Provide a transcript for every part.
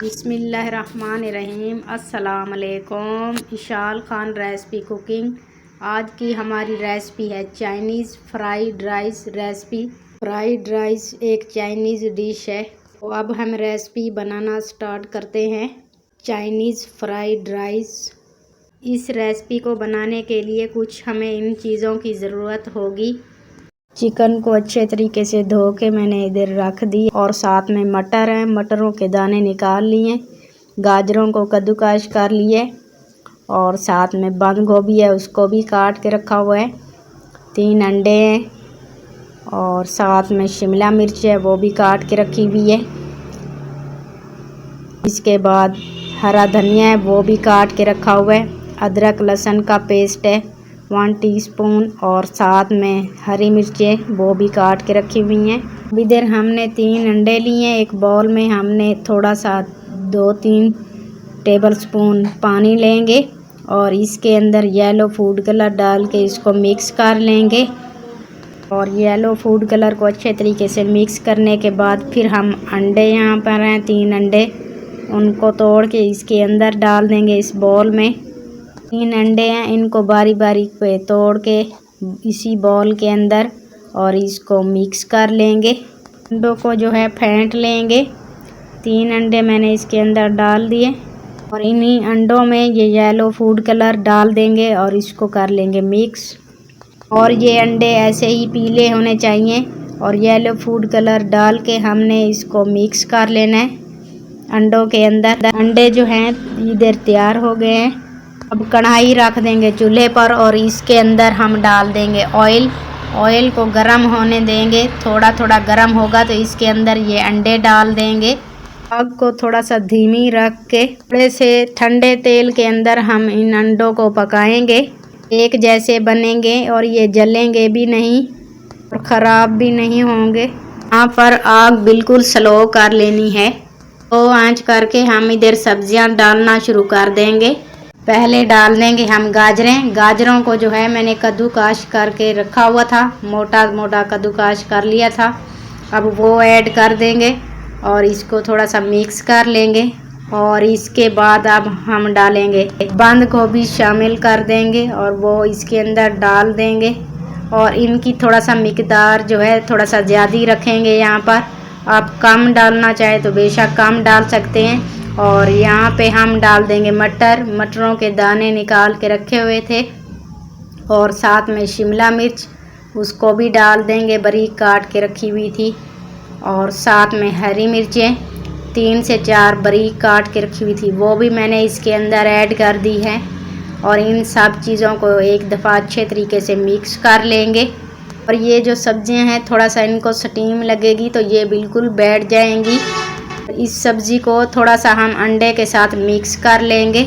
बिस्मिल्लाहिर्रहमानिर्रहीम। अस्सलाम वालेकुम। Ishal Khan recipe cooking. आज की हमारी रेसिपी है Chinese fried rice recipe. Fried rice एक चाइनीज़ डिश है। तो अब हम रेसिपी बनाना स्टार्ट करते हैं। Chinese fried rice. इस रेसिपी को बनाने के लिए कुछ हमें इन चीज़ों की ज़रूरत होगी। चिकन को अच्छे तरीके से धो के मैंने इधर रख दी और साथ में मटर हैं, मटरों के दाने निकाल लिए। गाजरों को कद्दूकस कर लिए और साथ में बंद गोभी है, उसको भी काट के रखा हुआ है। 3 अंडे हैं और साथ में शिमला मिर्च है, वो भी काट के रखी हुई है। इसके बाद हरा धनिया है, वो भी काट के रखा हुआ है। अदरक लहसुन का पेस्ट है 1 टीस्पून और साथ में हरी मिर्चें वो भी काट के रखी हुई हैं। इधर हमने 3 अंडे लिए। एक बाउल में हमने थोड़ा सा 2-3 टेबलस्पून पानी लेंगे और इसके अंदर येलो फूड कलर डाल के इसको मिक्स कर लेंगे। और येलो फूड कलर को अच्छे तरीके से मिक्स करने के बाद फिर हम अंडे, यहाँ पर हैं 3 अंडे, उनको तोड़ के इसके अंदर डाल देंगे। इस बाउल में 3 अंडे हैं, इनको बारी बारी पे तोड़ के इसी बाउल के अंदर और इसको मिक्स कर लेंगे। अंडों को जो है फेंट लेंगे। 3 अंडे मैंने इसके अंदर डाल दिए और इन्हीं अंडों में ये येलो फूड कलर डाल देंगे और इसको कर लेंगे मिक्स। और ये अंडे ऐसे ही पीले होने चाहिए और येलो फूड कलर डाल के हमने इसको मिक्स कर लेना है अंडों के अंदर। अंडे जो हैं इधर तैयार हो गए हैं। अब कढ़ाई रख देंगे चूल्हे पर और इसके अंदर हम डाल देंगे ऑयल। ऑयल को गर्म होने देंगे। थोड़ा थोड़ा गर्म होगा तो इसके अंदर ये अंडे डाल देंगे। आग को थोड़ा सा धीमी रख के थोड़े से ठंडे तेल के अंदर हम इन अंडों को पकाएंगे। एक जैसे बनेंगे और ये जलेंगे भी नहीं और ख़राब भी नहीं होंगे। यहाँ पर आग बिल्कुल स्लो कर लेनी है। तो आंच करके हम इधर सब्जियां डालना शुरू कर देंगे। पहले डाल देंगे हम गाजरें। गाजरों को जो है मैंने कद्दूकस करके रखा हुआ था, मोटा मोटा कद्दूकस कर लिया था। अब वो ऐड कर देंगे और इसको थोड़ा सा मिक्स कर लेंगे। और इसके बाद अब हम डालेंगे बंद गोभी शामिल कर देंगे और वो इसके अंदर डाल देंगे। और इनकी थोड़ा सा मिकदार जो है थोड़ा सा ज़्यादा ही रखेंगे। यहाँ पर आप कम डालना चाहे तो बेशक कम डाल सकते हैं। और यहाँ पे हम डाल देंगे मटर। मटरों के दाने निकाल के रखे हुए थे और साथ में शिमला मिर्च, उसको भी डाल देंगे, बारीक काट के रखी हुई थी। और साथ में हरी मिर्चें 3 से 4 बारीक काट के रखी हुई थी, वो भी मैंने इसके अंदर ऐड कर दी है। और इन सब चीज़ों को एक दफ़ा अच्छे तरीके से मिक्स कर लेंगे। और ये जो सब्जियां हैं थोड़ा सा इनको स्टीम लगेगी तो ये बिल्कुल बैठ जाएंगी। इस सब्ज़ी को थोड़ा सा हम अंडे के साथ मिक्स कर लेंगे।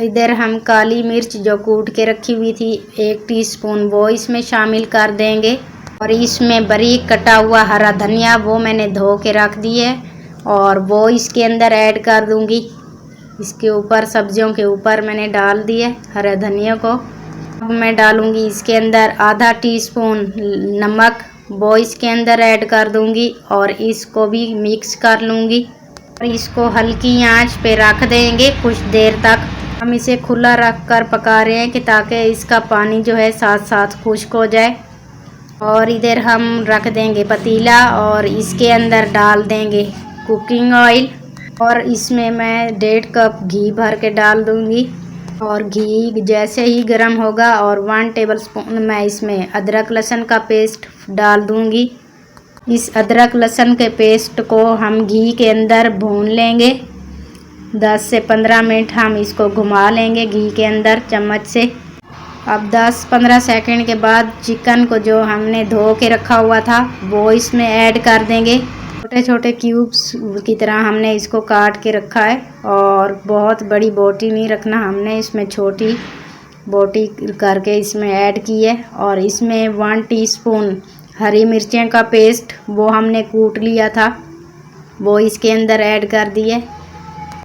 इधर हम काली मिर्च जो कूट के रखी हुई थी 1 टीस्पून, वो इसमें शामिल कर देंगे। और इसमें बारीक कटा हुआ हरा धनिया वो मैंने धो के रख दिया है और वो इसके अंदर ऐड कर दूंगी। इसके ऊपर सब्जियों के ऊपर मैंने डाल दिया हरा धनिया को। अब मैं डालूंगी इसके अंदर आधा टीस्पून नमक, वो इसके अंदर ऐड कर दूंगी और इसको भी मिक्स कर लूँगी। और इसको हल्की आंच पे रख देंगे कुछ देर तक। हम इसे खुला रख कर पका रहे हैं कि ताकि इसका पानी जो है साथ साथ खुश्क हो जाए। और इधर हम रख देंगे पतीला और इसके अंदर डाल देंगे कुकिंग ऑयल। और इसमें मैं 1.5 कप घी भर के डाल दूँगी। और घी जैसे ही गर्म होगा और 1 टेबलस्पून मैं इसमें अदरक लहसुन का पेस्ट डाल दूंगी। इस अदरक लहसुन के पेस्ट को हम घी के अंदर भून लेंगे। 10 से 15 मिनट हम इसको घुमा लेंगे घी के अंदर चम्मच से। अब 10-15 सेकंड के बाद चिकन को जो हमने धो के रखा हुआ था वो इसमें ऐड कर देंगे। छोटे छोटे क्यूब्स की तरह हमने इसको काट के रखा है और बहुत बड़ी बोटी नहीं रखना हमने, इसमें छोटी बोटी करके इसमें ऐड की है। और इसमें 1 टीस्पून हरी मिर्चें का पेस्ट वो हमने कूट लिया था, वो इसके अंदर ऐड कर दिए।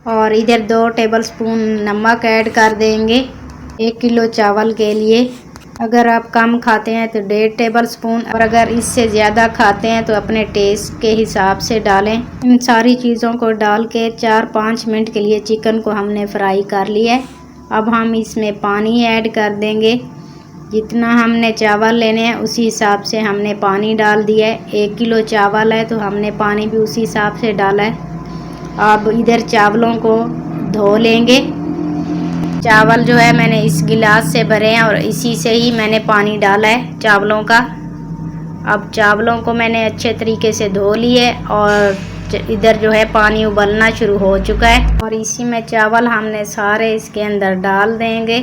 और इधर 2 टेबलस्पून नमक ऐड कर देंगे 1 किलो चावल के लिए। अगर आप कम खाते हैं तो 1.5 टेबल स्पून, और अगर इससे ज़्यादा खाते हैं तो अपने टेस्ट के हिसाब से डालें। इन सारी चीज़ों को डाल के 4-5 मिनट के लिए चिकन को हमने फ्राई कर लिया है। अब हम इसमें पानी ऐड कर देंगे। जितना हमने चावल लेने हैं उसी हिसाब से हमने पानी डाल दिया है। 1 किलो चावल है तो हमने पानी भी उसी हिसाब से डाला है। अब इधर चावलों को धो लेंगे। चावल जो है मैंने इस गिलास से भरे हैं और इसी से ही मैंने पानी डाला है चावलों का। अब चावलों को मैंने अच्छे तरीके से धो लिए और इधर जो है पानी उबलना शुरू हो चुका है और इसी में चावल हमने सारे इसके अंदर डाल देंगे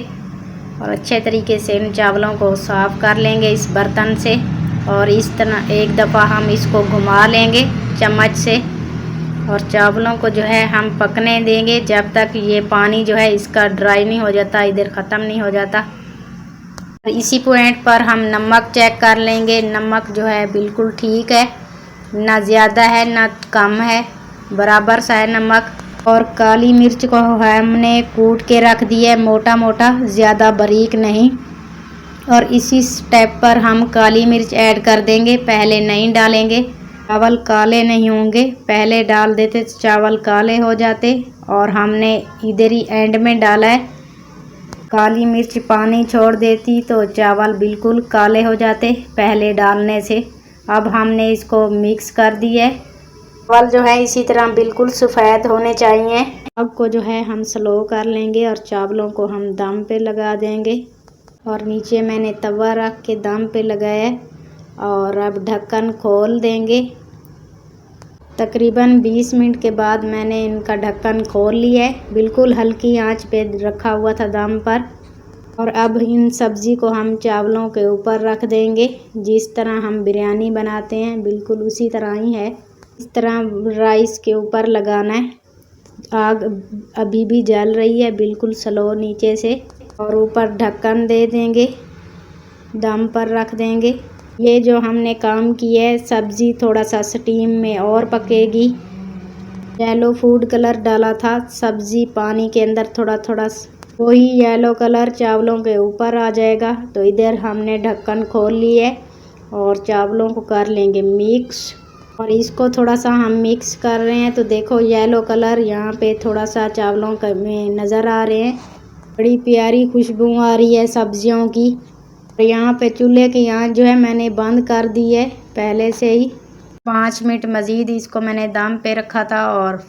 और अच्छे तरीके से इन चावलों को साफ़ कर लेंगे इस बर्तन से। और इस तरह एक दफ़ा हम इसको घुमा लेंगे चम्मच से और चावलों को जो है हम पकने देंगे जब तक ये पानी जो है इसका ड्राई नहीं हो जाता, इधर ख़त्म नहीं हो जाता। इसी पॉइंट पर हम नमक चेक कर लेंगे। नमक जो है बिल्कुल ठीक है, ना ज़्यादा है ना कम है, बराबर सा है नमक। और काली मिर्च को हमने कूट के रख दिया है मोटा मोटा, ज़्यादा बारीक नहीं। और इसी स्टेप पर हम काली मिर्च ऐड कर देंगे, पहले नहीं डालेंगे। चावल काले नहीं होंगे, पहले डाल देते तो चावल काले हो जाते और हमने इधर ही एंड में डाला है। काली मिर्च पानी छोड़ देती तो चावल बिल्कुल काले हो जाते पहले डालने से। अब हमने इसको मिक्स कर दिया है। चावल जो है इसी तरह बिल्कुल सफ़ेद होने चाहिए। आग को जो है हम स्लो कर लेंगे और चावलों को हम दम पे लगा देंगे। और नीचे मैंने तवा रख के दम पे लगाया और अब ढक्कन खोल देंगे। तकरीबन 20 मिनट के बाद मैंने इनका ढक्कन खोल लिया है। बिल्कुल हल्की आंच पे रखा हुआ था दम पर। और अब इन सब्ज़ी को हम चावलों के ऊपर रख देंगे। जिस तरह हम बिरयानी बनाते हैं बिल्कुल उसी तरह ही है। इस तरह राइस के ऊपर लगाना है। आग अभी भी जल रही है बिल्कुल स्लो नीचे से और ऊपर ढक्कन दे देंगे, दम पर रख देंगे। ये जो हमने काम किया है, सब्ज़ी थोड़ा सा स्टीम में और पकेगी। येलो फूड कलर डाला था, सब्ज़ी पानी के अंदर थोड़ा थोड़ा वही येलो कलर चावलों के ऊपर आ जाएगा। तो इधर हमने ढक्कन खोल लिया है और चावलों को कर लेंगे मिक्स। और इसको थोड़ा सा हम मिक्स कर रहे हैं तो देखो येलो कलर यहाँ पे थोड़ा सा चावलों में नज़र आ रहे हैं। बड़ी प्यारी खुशबू आ रही है सब्जियों की। और यहाँ पे चूल्हे की आंच जो है मैंने बंद कर दी है पहले से ही। 5 मिनट मज़ीद इसको मैंने दम पे रखा था और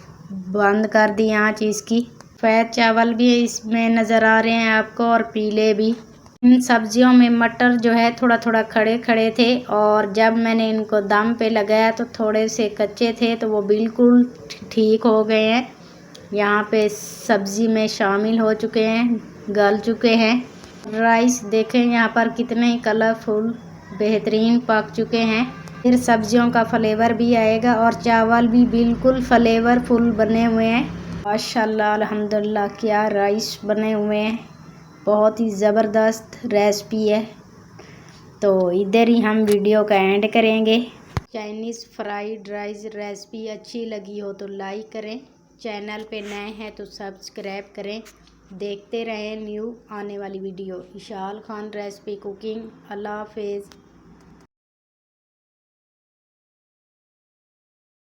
बंद कर दी आंच इसकी। सफ़ेद चावल भी इसमें नज़र आ रहे हैं आपको और पीले भी। इन सब्जियों में मटर जो है थोड़ा थोड़ा खड़े खड़े थे और जब मैंने इनको दम पे लगाया तो थोड़े से कच्चे थे, तो वो बिल्कुल ठीक हो गए हैं। यहाँ पे सब्ज़ी में शामिल हो चुके हैं, गल चुके हैं। राइस देखें यहाँ पर कितने कलरफुल बेहतरीन पक चुके हैं। फिर सब्जियों का फ्लेवर भी आएगा और चावल भी बिल्कुल फ्लेवरफुल बने हुए हैं। माशाल्लाह अल्हम्दुलिल्लाह क्या राइस बने हुए हैं, बहुत ही ज़बरदस्त रेसिपी है। तो इधर ही हम वीडियो का एंड करेंगे। चाइनीज़ फ्राइड राइस रेसिपी अच्छी लगी हो तो लाइक करें, चैनल पे नए हैं तो सब्सक्राइब करें। देखते रहें न्यू आने वाली वीडियो। Ishal Khan recipe cooking. अल्लाह हाफिज़।